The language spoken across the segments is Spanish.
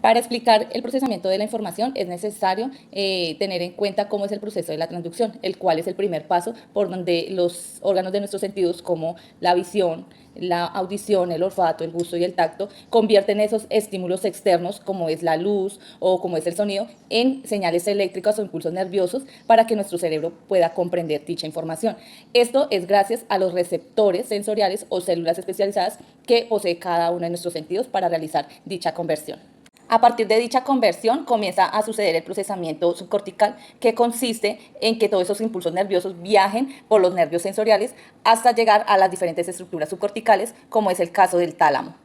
Para explicar el procesamiento de la información es necesario tener en cuenta cómo es el proceso de la transducción, el cual es el primer paso por donde los órganos de nuestros sentidos, como la visión, la audición, el olfato, el gusto y el tacto, convierten esos estímulos externos, como es la luz o como es el sonido, en señales eléctricas o impulsos nerviosos para que nuestro cerebro pueda comprender dicha información. Esto es gracias a los receptores sensoriales o células especializadas que posee cada uno de nuestros sentidos para realizar dicha conversión. A partir de dicha conversión comienza a suceder el procesamiento subcortical, que consiste en que todos esos impulsos nerviosos viajen por los nervios sensoriales hasta llegar a las diferentes estructuras subcorticales, como es el caso del tálamo.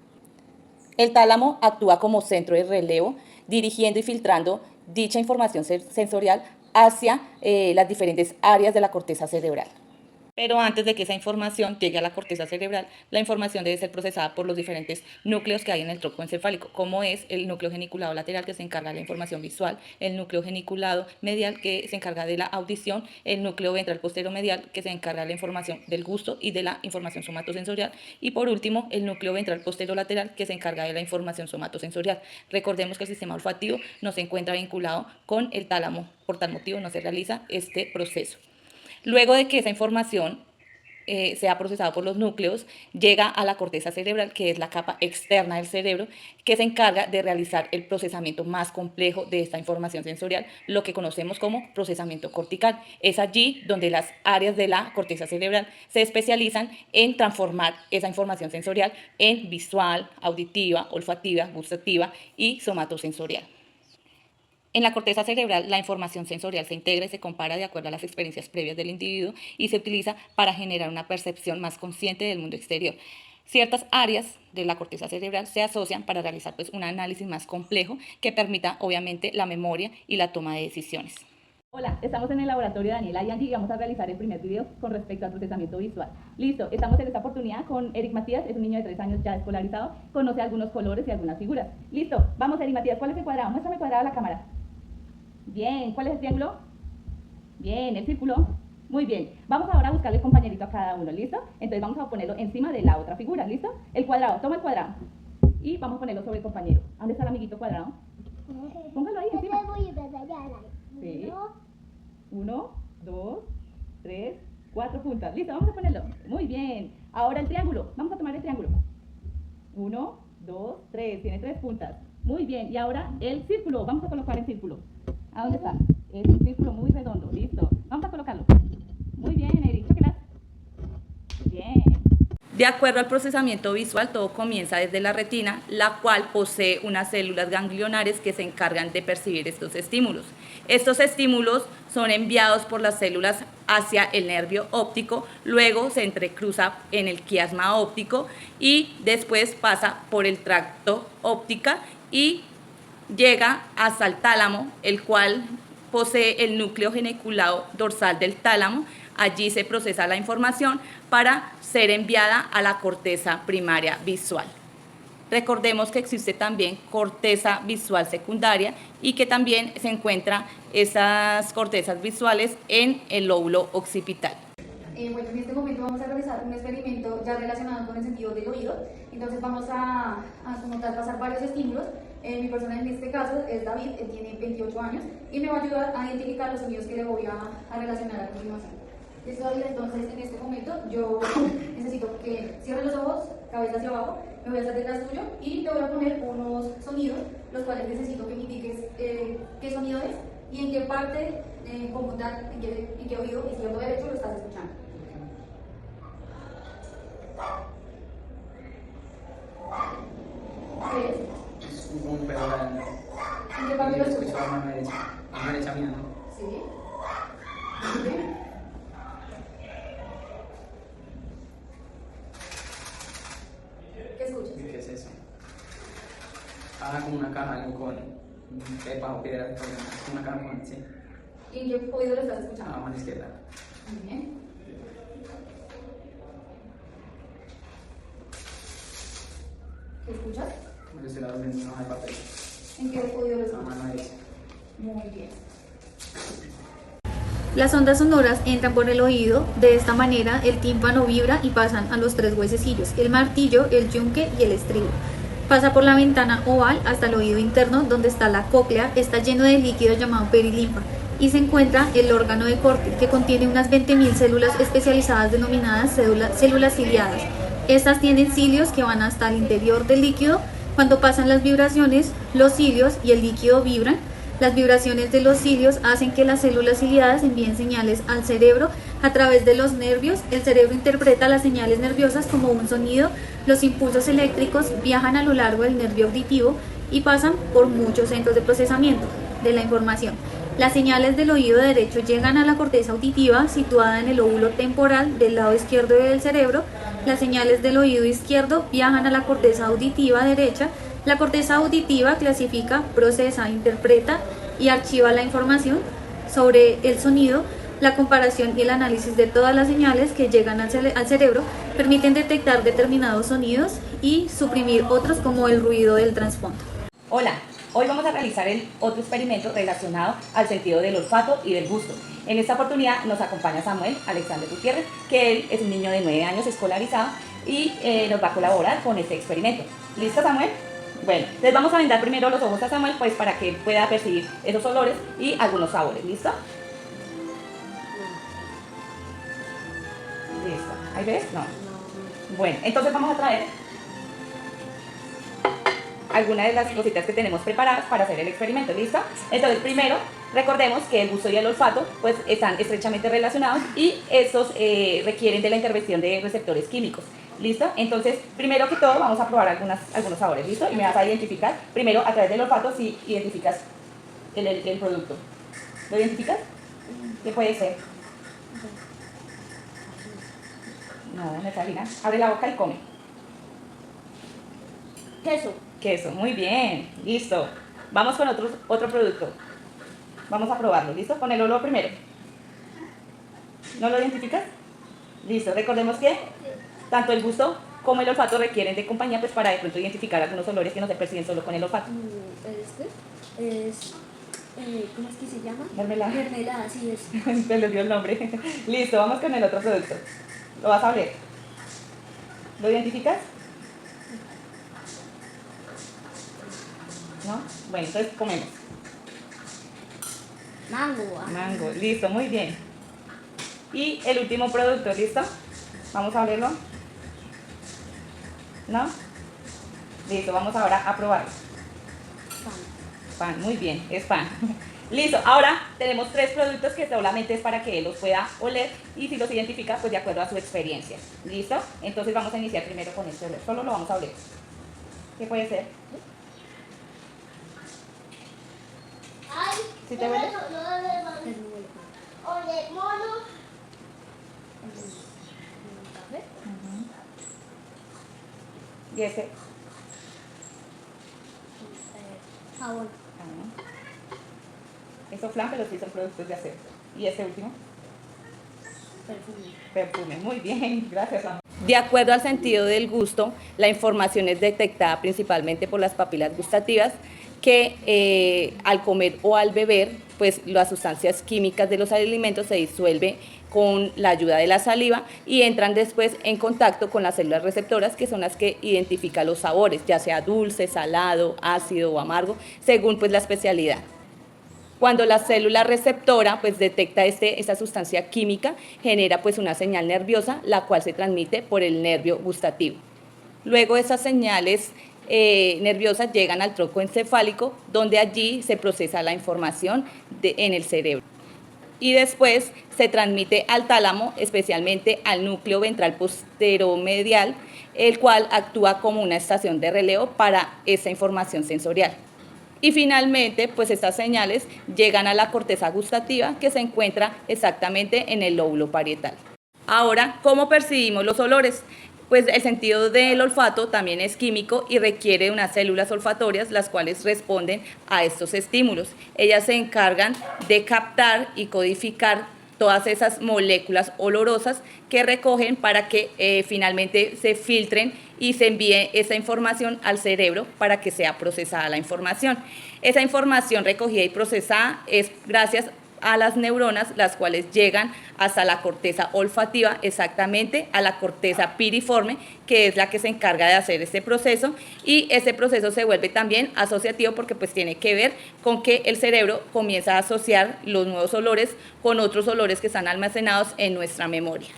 El tálamo actúa como centro de relevo, dirigiendo y filtrando dicha información sensorial hacia las diferentes áreas de la corteza cerebral. Pero antes de que esa información llegue a la corteza cerebral, la información debe ser procesada por los diferentes núcleos que hay en el tronco encefálico, como es el núcleo geniculado lateral, que se encarga de la información visual, el núcleo geniculado medial, que se encarga de la audición, el núcleo ventral posteromedial, que se encarga de la información del gusto y de la información somatosensorial, y por último, el núcleo ventral posterolateral, que se encarga de la información somatosensorial. Recordemos que el sistema olfativo no se encuentra vinculado con el tálamo, por tal motivo no se realiza este proceso. Luego de que esa información sea procesada por los núcleos, llega a la corteza cerebral, que es la capa externa del cerebro, que se encarga de realizar el procesamiento más complejo de esta información sensorial, lo que conocemos como procesamiento cortical. Es allí donde las áreas de la corteza cerebral se especializan en transformar esa información sensorial en visual, auditiva, olfativa, gustativa y somatosensorial. En la corteza cerebral, la información sensorial se integra y se compara de acuerdo a las experiencias previas del individuo y se utiliza para generar una percepción más consciente del mundo exterior. Ciertas áreas de la corteza cerebral se asocian para realizar un análisis más complejo que permita, obviamente, la memoria y la toma de decisiones. Hola, estamos en el laboratorio de Daniela y Angie y vamos a realizar el primer video con respecto al procesamiento visual. Listo, estamos en esta oportunidad con Eric Matías, es un niño de 3 años ya escolarizado, conoce algunos colores y algunas figuras. Listo, vamos Eric Matías, ¿cuál es el cuadrado? Muéstrame el cuadrado a la cámara. Bien, ¿cuál es el triángulo? Bien, el círculo. Muy bien, vamos ahora a buscarle compañerito a cada uno, ¿listo? Entonces vamos a ponerlo encima de la otra figura, ¿listo? El cuadrado, toma el cuadrado y vamos a ponerlo sobre el compañero. ¿Dónde está el amiguito cuadrado? Póngalo ahí encima. Sí. 1, 2, 3, 4 puntas. Listo, vamos a ponerlo. Muy bien. Ahora el triángulo. Vamos a tomar el triángulo. 1, 2, 3. Tiene 3 puntas. Muy bien. Y ahora el círculo. Vamos a colocar el círculo. ¿A dónde está? Es un círculo muy redondo. Listo. Vamos a colocarlo. Muy bien, Eric. Chóquelas. Bien. De acuerdo al procesamiento visual, todo comienza desde la retina, la cual posee unas células ganglionares que se encargan de percibir estos estímulos. Estos estímulos son enviados por las células hacia el nervio óptico, luego se entrecruza en el quiasma óptico y después pasa por el tracto óptica y llega hasta el tálamo, el cual posee el núcleo geniculado dorsal del tálamo. Allí se procesa la información para ser enviada a la corteza primaria visual. Recordemos que existe también corteza visual secundaria y que también se encuentran esas cortezas visuales en el lóbulo occipital. Bueno, en este momento vamos a realizar un experimento ya relacionado con el sentido del oído. Entonces vamos a pasar varios estímulos. Mi persona en este caso es David, él tiene 28 años y me va a ayudar a identificar los sonidos que le voy a relacionar a continuación. Listo, David, entonces en este momento yo necesito que cierre los ojos, cabeza hacia abajo, me voy a hacer detrás tuyo y te voy a poner unos sonidos, los cuales necesito que me indiques qué sonido es y en qué parte computar, en qué oído izquierdo o derecho lo estás escuchando. ¿Qué es? Es un perro grande. ¿En qué parte lo escucho escuchas? a mano derecha. A mano derecha mía, ¿no? Sí. Muy bien. ¿Qué escuchas? ¿Qué es eso? Ah, como una caja, algo con pepa o piedras, una caja con, sí. ¿Y en qué oído lo estás A escuchando? mano izquierda. Muy bien. ¿Qué escuchas? Yo estoy viendo una hoja de papel. ¿En qué oído lo A escuchas? mano derecha. Muy bien. Las ondas sonoras entran por el oído, de esta manera el tímpano vibra y pasan a los 3 huesecillos, el martillo, el yunque y el estribo. pasa por la ventana oval hasta el oído interno, donde está la cóclea, está lleno de líquido llamado perilinfa, y se encuentra el órgano de corte, que contiene unas 20.000 células especializadas denominadas células ciliadas. Estas tienen cilios que van hasta el interior del líquido. Cuando pasan las vibraciones, los cilios y el líquido vibran. Las vibraciones de los cilios hacen que las células ciliadas envíen señales al cerebro a través de los nervios. El cerebro interpreta las señales nerviosas como un sonido. Los impulsos eléctricos viajan a lo largo del nervio auditivo y pasan por muchos centros de procesamiento de la información. Las señales del oído derecho llegan a la corteza auditiva situada en el lóbulo temporal del lado izquierdo del cerebro. Las señales del oído izquierdo viajan a la corteza auditiva derecha. La corteza auditiva clasifica, procesa, interpreta y archiva la información sobre el sonido. La comparación y el análisis de todas las señales que llegan al cerebro permiten detectar determinados sonidos y suprimir otros, como el ruido del trasfondo. Hola, hoy vamos a realizar otro experimento relacionado al sentido del olfato y del gusto. En esta oportunidad nos acompaña Samuel Alexander Gutiérrez, que él es un niño de 9 años escolarizado y nos va a colaborar con este experimento. ¿Listo, Samuel? Bueno, les vamos a vendar primero los ojos a Samuel, pues para que él pueda percibir esos olores y algunos sabores. ¿Listo? Listo. ¿Ahí ves? No. Bueno, entonces vamos a traer algunas de las cositas que tenemos preparadas para hacer el experimento. ¿Listo? Entonces, primero, recordemos que el gusto y el olfato pues están estrechamente relacionados y estos requieren de la intervención de receptores químicos. ¿Listo? Entonces, primero que todo, vamos a probar algunos sabores. ¿Listo? Y me vas a identificar, primero, a través del olfato, si identificas el producto. ¿Lo identificas? ¿Qué puede ser? No, no es harina. Abre la boca y come. Queso. Queso, muy bien. Listo. Vamos con otro producto. Vamos a probarlo. ¿Listo? Con el olor primero. ¿No lo identificas? Listo. Recordemos que tanto el gusto como el olfato requieren de compañía pues para de pronto identificar algunos olores que no se perciben solo con el olfato. ¿Cómo es que se llama? Mermelada. Mermelada, sí es. Te les dio el nombre. Listo, vamos con el otro producto. Lo vas a oler. ¿Lo identificas? ¿No? Bueno, entonces comemos. Mango. Mango, listo, muy bien. Y el último producto, ¿listo? Vamos a olerlo. ¿No? Listo, vamos ahora a probarlo. Pan, muy bien, es pan. Listo, ahora tenemos 3 productos que solamente es para que él los pueda oler y si los identifica, pues de acuerdo a su experiencia. ¿Listo? Entonces vamos a iniciar primero con este olor. Solo lo vamos a oler. ¿Qué puede ser? ¿Sí te huele? ¿Y este? Jabón. Estos flan, pero sí son productos de aseo. ¿Y este último? Perfume. Perfume, muy bien, gracias. De acuerdo al sentido del gusto, la información es detectada principalmente por las papilas gustativas que al comer o al beber, pues las sustancias químicas de los alimentos se disuelven con la ayuda de la saliva y entran después en contacto con las células receptoras, que son las que identifican los sabores, ya sea dulce, salado, ácido o amargo, según pues la especialidad. Cuando la célula receptora pues detecta esta sustancia química, genera pues una señal nerviosa, la cual se transmite por el nervio gustativo. Luego esas señales nerviosas llegan al tronco encefálico, donde allí se procesa la información en el cerebro. Y después se transmite al tálamo, especialmente al núcleo ventral posteromedial, el cual actúa como una estación de relevo para esa información sensorial. Y finalmente, pues estas señales llegan a la corteza gustativa, que se encuentra exactamente en el lóbulo parietal. Ahora, ¿cómo percibimos los olores? Pues el sentido del olfato también es químico y requiere unas células olfatorias, las cuales responden a estos estímulos. Ellas se encargan de captar y codificar todas esas moléculas olorosas que recogen para que finalmente se filtren y se envíe esa información al cerebro para que sea procesada la información. Esa información recogida y procesada es gracias a las neuronas, las cuales llegan hasta la corteza olfativa, exactamente a la corteza piriforme, que es la que se encarga de hacer este proceso, y ese proceso se vuelve también asociativo porque pues tiene que ver con que el cerebro comienza a asociar los nuevos olores con otros olores que están almacenados en nuestra memoria.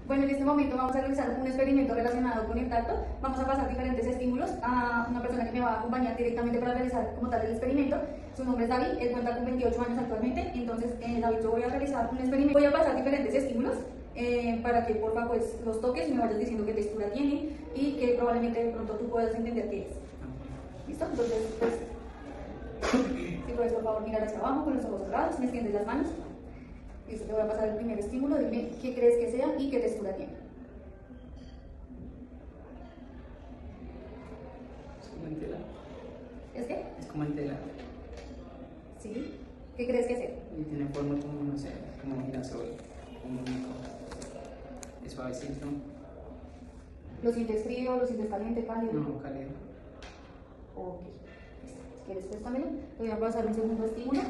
Bueno, en este momento vamos a realizar un experimento relacionado con el tacto. Vamos a pasar diferentes estímulos a una persona que me va a acompañar directamente para realizar como tal el experimento. Su nombre es David, él cuenta con 28 años actualmente. Entonces, David, yo voy a realizar un experimento. Voy a pasar diferentes estímulos para que porfa pues los toques y me vayas diciendo qué textura tiene y que probablemente de pronto tú puedas entender qué es. ¿Listo? Entonces, pues, si puedes por favor mirar hacia abajo con los ojos cerrados, me extiendes las manos. Listo, te voy a pasar el primer estímulo, dime qué crees que sea y qué textura tiene. Es como en tela. ¿Es qué? Es como en tela. Sí. ¿Qué crees que sea? Y tiene forma como, no sé, como un girasol, como un muñeco. Es suavecito. ¿Lo sientes frío? ¿Lo sientes caliente? ¿Cálido? No, cálido. Ok. Listo. Si quieres, préstamelo. Te voy a pasar un segundo estímulo.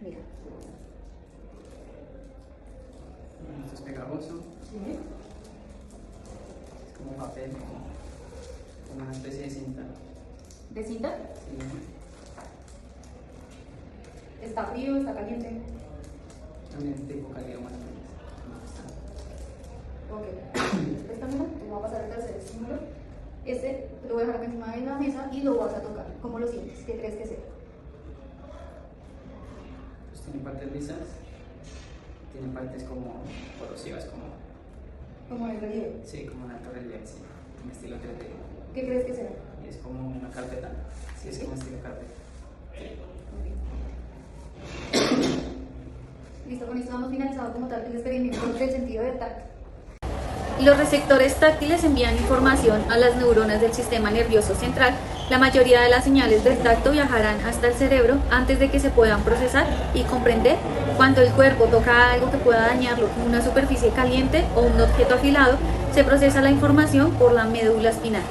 Mira. Esto es pegajoso. Sí. Es como papel, como una especie de cinta. ¿De cinta? Sí. ¿Está frío? ¿Está caliente? También tipo cálido más o menos. Ok. Préstamelo. Te voy a pasar el tercer estímulo. Este lo voy a dejar acá encima de la mesa y lo vas a tocar. ¿Cómo lo sientes? ¿Qué crees que sea? Pues tiene partes lisas, tiene partes como corrosivas, Como el relieve. sí, como un alto relieve, sí, en estilo 3D. ¿Qué crees que sea? Y es como una carpeta, sí, es como estilo carpeta. Listo, con esto hemos finalizado como tal el experimento del sentido del tacto. Los receptores táctiles envían información a las neuronas del sistema nervioso central. La mayoría de las señales del tacto viajarán hasta el cerebro antes de que se puedan procesar y comprender. Cuando el cuerpo toca algo que pueda dañarlo, como una superficie caliente o un objeto afilado, se procesa la información por la médula espinal.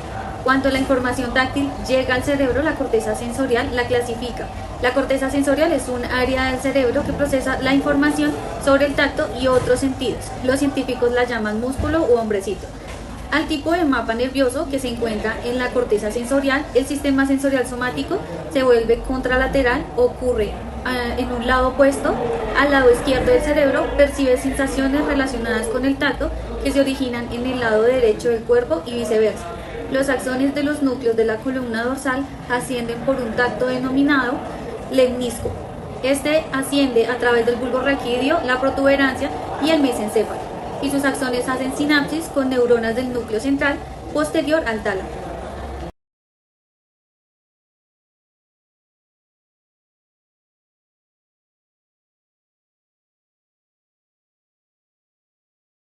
Cuando la información táctil llega al cerebro, la corteza sensorial la clasifica. La corteza sensorial es un área del cerebro que procesa la información sobre el tacto y otros sentidos. Los científicos la llaman músculo u hombrecito. Al tipo de mapa nervioso que se encuentra en la corteza sensorial, el sistema sensorial somático se vuelve contralateral, ocurre en un lado opuesto. Al lado izquierdo del cerebro percibe sensaciones relacionadas con el tacto que se originan en el lado derecho del cuerpo y viceversa. Los axones de los núcleos de la columna dorsal ascienden por un tacto denominado lemnisco. Este asciende a través del bulbo raquídeo, la protuberancia y el mesencéfalo, y sus axones hacen sinapsis con neuronas del núcleo central posterior al tálamo.